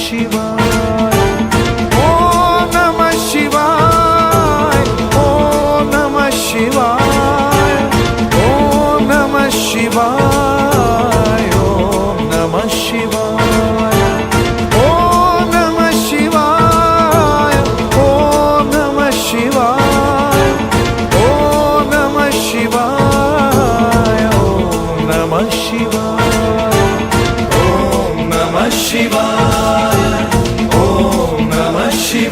शिवाय. ओम नमः शिवाय. ओम नमः शिवाय. ओम नमः शिवाय. ओम नमः शिवाय. ओम नमः शिवाय. ओम नमः शिवाय. ओम नमः शिवाय. ओम नमः शिवाय. ओम नमः शिवाय.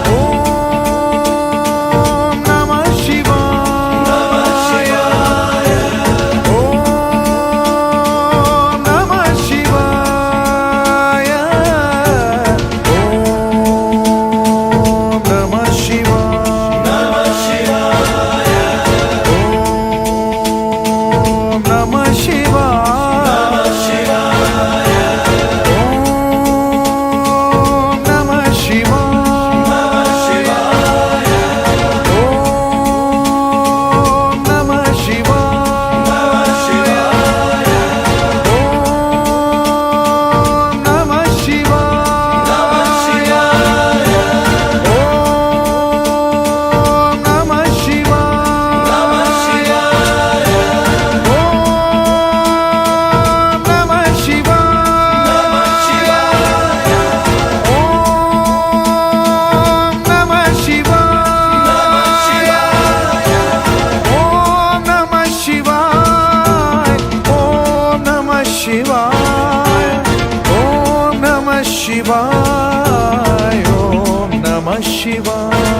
ओम नमः शिवाय. शिवाय.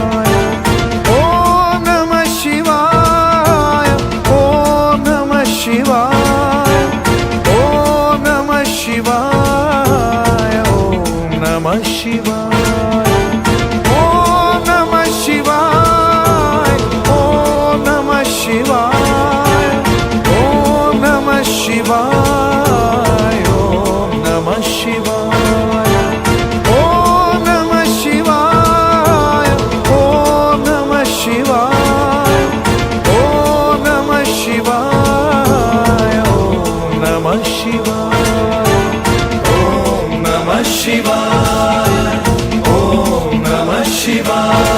ओम नमः शिवाय. ओम नमः शिवाय. ओम नमः शिवाय. ओम नमः शिवाय. ओम नमः शिवाय. ओम नमः शिवाय. ओम नमः शिवाय. ओम नमः शिवाय. ओम नमः शिवाय.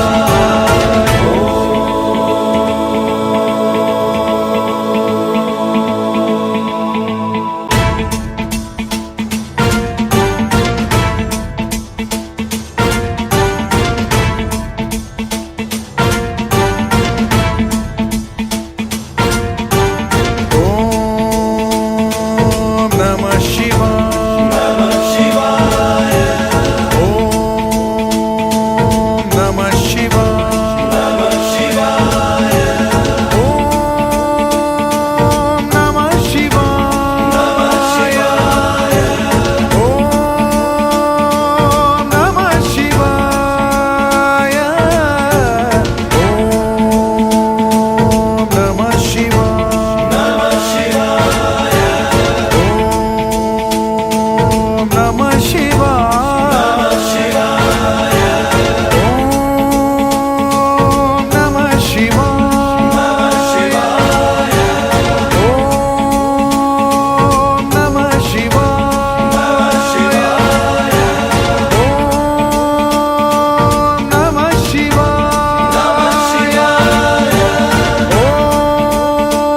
शिवाय.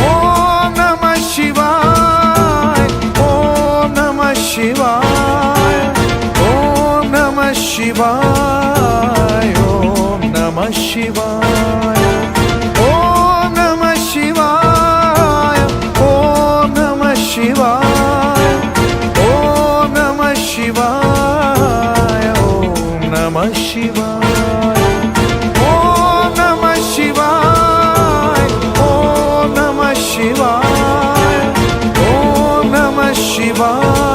ओम नमः शिवाय. शिवाय. ओम नमः शिवाय. ओम नमः शिवाय. ओम नमः शिवाय ओम नमः शिवाय ओम नमः शिवाय ओम नमः शिवाय